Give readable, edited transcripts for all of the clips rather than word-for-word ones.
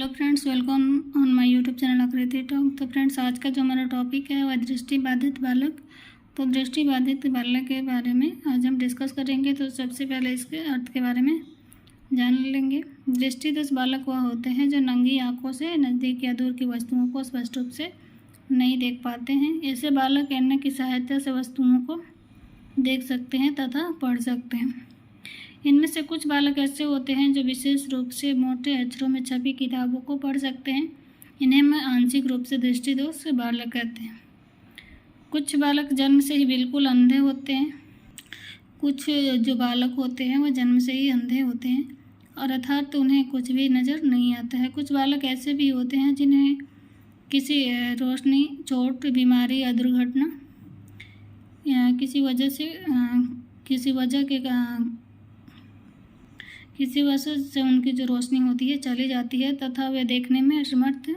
Hello friends, welcome on my YouTube channel आकृति talk. तो friends, आज का जो हमारा टॉपिक है वह दृष्टिबाधित बालक। तो दृष्टिबाधित बालक के बारे में आज हम डिस्कस करेंगे। तो सबसे पहले इसके अर्थ के बारे में जान लेंगे। दृष्टिदोष बालक वह होते हैं जो नंगी आंखों से नज़दीक या दूर की वस्तुओं को स्पष्ट रूप से नहीं देख पाते हैं। ऐसे बालक अन्य की सहायता से वस्तुओं को देख सकते हैं तथा पढ़ सकते हैं। इनमें से कुछ बालक ऐसे होते हैं जो विशेष रूप से मोटे अक्षरों में छपी किताबों को पढ़ सकते हैं। इन्हें हम आंशिक रूप से दृष्टिदोष बालक कहते हैं। कुछ बालक जन्म से ही बिल्कुल अंधे होते हैं। कुछ जो बालक होते हैं वह जन्म से ही अंधे होते हैं और अर्थात उन्हें कुछ भी नज़र नहीं आता है। कुछ बालक ऐसे भी होते हैं जिन्हें किसी रोशनी, चोट, बीमारी या दुर्घटना या किसी वजह से उनकी जो रोशनी होती है चली जाती है तथा वे देखने में असमर्थ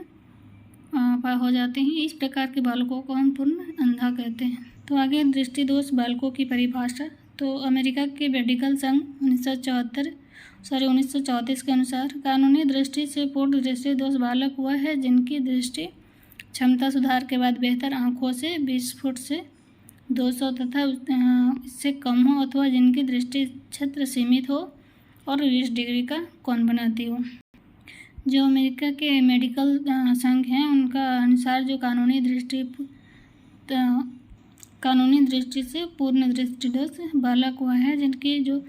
हो जाते हैं। इस प्रकार के बालकों को हम पूर्ण अंधा कहते हैं। तो आगे दृष्टिदोष बालकों की परिभाषा। तो अमेरिका के मेडिकल संघ 1934 के अनुसार कानूनी दृष्टि से पूर्ण दृष्टिदोष बालक वह है जिनकी दृष्टि क्षमता सुधार के बाद बेहतर आँखों से 20 फुट से 200 तथा इससे कम हो, अथवा जिनकी दृष्टि क्षेत्र सीमित हो और 20 डिग्री का कोण बनाती हो। जो अमेरिका के मेडिकल संघ हैं उनका अनुसार जो कानूनी दृष्टि से पूर्ण दृष्टिदोष बालक हुआ है जिनकी जो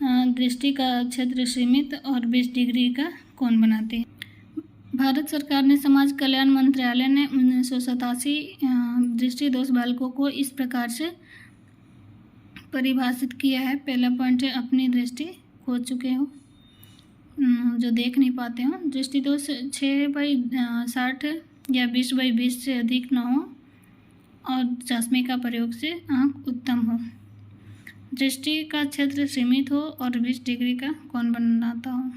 दृष्टि का क्षेत्र सीमित और 20 डिग्री का कोण बनाते हैं। भारत सरकार ने समाज कल्याण मंत्रालय ने 1987 दृष्टिदोष बालकों को इस प्रकार से परिभाषित किया है। पहला पॉइंट है अपनी दृष्टि खो चुके हो, जो देख नहीं पाते हो। दृष्टिदोष 6/60 या 20/20 से अधिक न हो और चश्मे का प्रयोग से आँख उत्तम हो। दृष्टि का क्षेत्र सीमित हो और 20 डिग्री का कोण बनाता हो।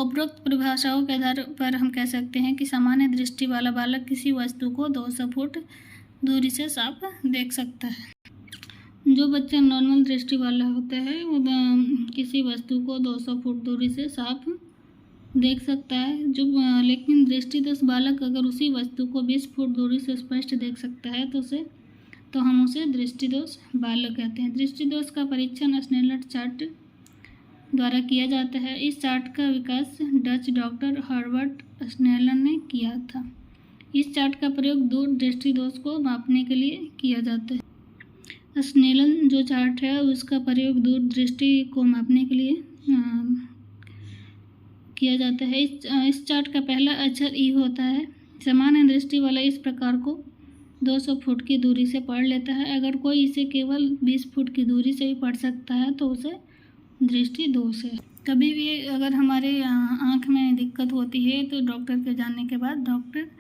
उपरोक्त परिभाषाओं के आधार पर हम कह सकते हैं कि सामान्य दृष्टि वाला बालक किसी वस्तु को 200 फुट दूरी से साफ देख सकता है। जो बच्चा नॉर्मल दृष्टि वाला होता है वो किसी वस्तु को 200 फुट दूरी से साफ देख सकता है। लेकिन दृष्टिदोष बालक अगर उसी वस्तु को 20 फुट दूरी से स्पष्ट देख सकता है तो हम उसे दृष्टिदोष बालक कहते हैं। दृष्टिदोष का परीक्षण स्नेलर चार्ट द्वारा किया जाता है। इस चार्ट का विकास डच डॉक्टर हर्बर्ट स्नेलर ने किया था। इस चार्ट का प्रयोग दूर दृष्टिदोष को मापने के लिए किया जाता है। स्नेलन जो चार्ट है उसका प्रयोग दूर दृष्टि को मापने के लिए किया जाता है। इस चार्ट का पहला अक्षर ई होता है। सामान्य दृष्टि वाला इस प्रकार को 200 फुट की दूरी से पढ़ लेता है। अगर कोई इसे केवल 20 फुट की दूरी से ही पढ़ सकता है तो उसे दृष्टि दोष है। कभी भी अगर हमारे आँख में दिक्कत होती है तो डॉक्टर के जाने के बाद डॉक्टर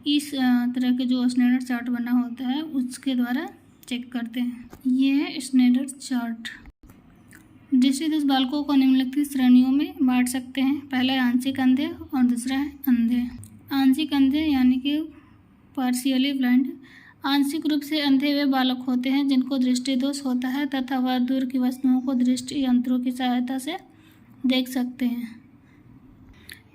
इस तरह के जो स्नेलर चार्ट बना होता है उसके द्वारा चेक करते हैं। ये है स्नेलर चार्ट। दृष्टिदोष बालकों को निम्नलिखित श्रेणियों में बांट सकते हैं। पहला है आंशिक अंधे और दूसरा है अंधे। आंशिक अंधे यानी कि पार्शियली ब्लाइंड। आंशिक रूप से अंधे वे बालक होते हैं जिनको दृष्टिदोष होता है तथा वह दूर की वस्तुओं को दृष्टि यंत्रों की सहायता से देख सकते हैं।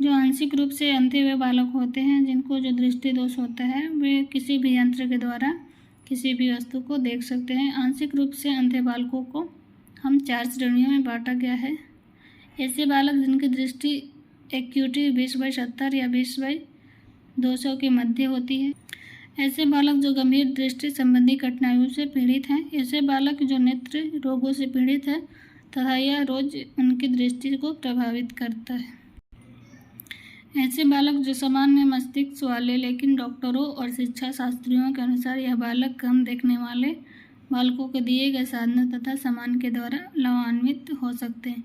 जो आंशिक रूप से अंधे वे बालक होते हैं जिनको जो दृष्टिदोष होता है वे किसी भी यंत्र के द्वारा किसी भी वस्तु को देख सकते हैं। आंशिक रूप से अंधे बालकों को हम 4 श्रेणियों में बांटा गया है। ऐसे बालक जिनकी दृष्टि एक्यूटी 20/70 या 20/200 के मध्य होती है। ऐसे बालक जो गंभीर दृष्टि संबंधी कठिनाइयों से पीड़ित हैं। ऐसे बालक जो नेत्र रोगों से पीड़ित है तथा यह रोज उनकी दृष्टि को प्रभावित करता है। ऐसे बालक जो सामान्य मस्तिष्क वाले लेकिन डॉक्टरों और शिक्षा शास्त्रियों के अनुसार यह बालक कम देखने वाले बालकों के दिए गए साधनों तथा सामान के द्वारा लाभान्वित हो सकते हैं।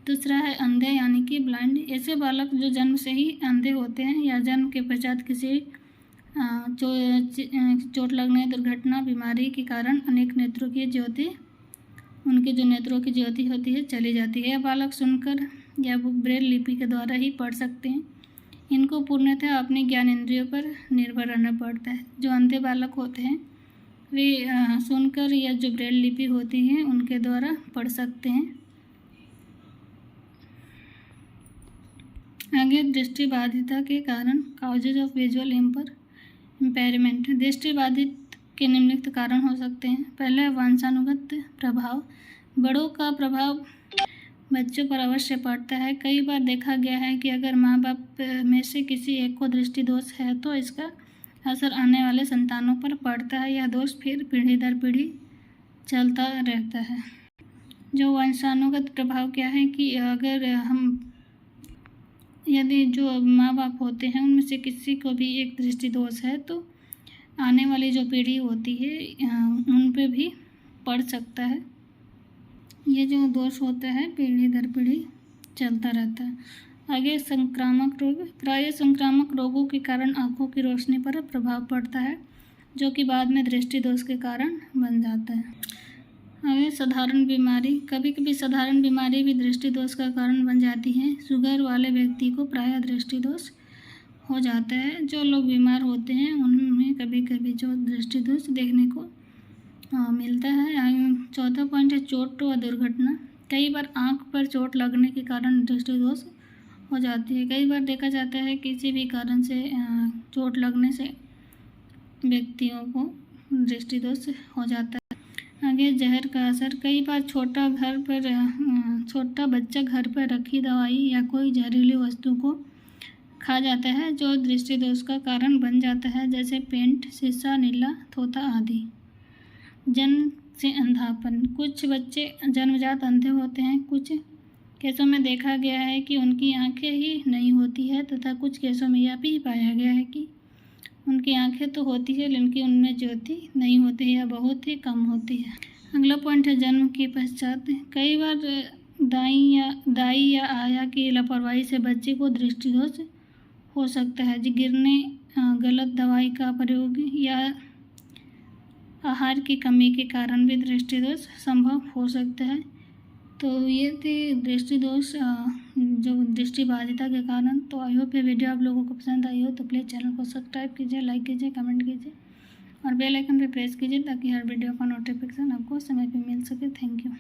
दूसरा है अंधे यानी कि ब्लाइंड। ऐसे बालक जो जन्म से ही अंधे होते हैं या जन्म के पश्चात किसी चोट लगने, दुर्घटना, बीमारी के कारण अनेक नेत्रों की ज्योति उनके जो नेत्रों की ज्योति होती है चली जाती है। यह बालक सुनकर या ब्रेल लिपि के द्वारा ही पढ़ सकते हैं। इनको पूर्णतः अपने ज्ञान इंद्रियों पर निर्भर रहना पड़ता है। जो अंधे बालक होते हैं वे सुनकर या जो ब्रेल लिपि होती है उनके द्वारा पढ़ सकते हैं। आगे दृष्टिबाधिता के कारण, काउजेज ऑफ विजुअल इम्पेयरमेंट। दृष्टिबाधित के निम्नलिखित कारण हो सकते हैं। पहला है वंशानुगत प्रभाव। बड़ों का प्रभाव बच्चों पर अवश्य पड़ता है। कई बार देखा गया है कि अगर माँ बाप में से किसी एक को दृष्टि दोष है तो इसका असर आने वाले संतानों पर पड़ता है। यह दोष फिर पीढ़ी दर पीढ़ी चलता रहता है। जो वंशानुगत प्रभाव क्या है कि अगर यदि जो माँ बाप होते हैं उनमें से किसी को भी एक दृष्टि दोष है तो आने वाली जो पीढ़ी होती है उन पे भी पड़ सकता है। ये जो दोष होता है पीढ़ी दर पीढ़ी चलता रहता है। आगे संक्रामक रोग। प्राय संक्रामक रोगों के कारण आँखों की रोशनी पर प्रभाव पड़ता है जो कि बाद में दृष्टि दोष के कारण बन जाता है। आगे साधारण बीमारी। कभी कभी साधारण बीमारी भी दृष्टि दोष का कारण बन जाती है। शुगर वाले व्यक्ति को प्रायः दृष्टि दोष हो जाता है। जो लोग बीमार होते हैं उनमें कभी कभी जो दृष्टि दोष देखने को मिलता है। चौथा पॉइंट है चोट व दुर्घटना। कई बार आँख पर चोट लगने के कारण दृष्टि दोष हो जाती है। कई बार देखा जाता है किसी भी कारण से चोट लगने से व्यक्तियों को दृष्टि दोष हो जाता है। आगे जहर का असर। कई बार छोटा बच्चा घर पर रखी दवाई या कोई जहरीली वस्तु को खा जाता है जो दृष्टि दोष का कारण बन जाता है, जैसे पेंट, शीशा, नीला तोता आदि। जन्म से अंधापन। कुछ बच्चे जन्मजात अंधे होते हैं। कुछ केसों में देखा गया है कि उनकी आंखें ही नहीं होती है तथा कुछ केसों में यह भी पाया गया है कि उनकी आंखें तो होती है लेकिन उनमें ज्योति नहीं होती है या बहुत ही कम होती है। अगला पॉइंट है जन्म के पश्चात। कई बार दाई या आया की लापरवाही से बच्चे को दृष्टि दोष हो सकता है। गिरने, गलत दवाई का प्रयोग या आहार की कमी के कारण भी दृष्टि दोष संभव हो सकता है। तो ये थे दृष्टि दोष जो दृष्टिबाधिता के कारण। तो आई होप ये वीडियो आप लोगों को पसंद आई हो तो प्लीज़ चैनल को सब्सक्राइब कीजिए, लाइक कीजिए, कमेंट कीजिए और बेल आइकन पे प्रेस कीजिए ताकि हर वीडियो का नोटिफिकेशन आपको समय पे मिल सके। Thank you.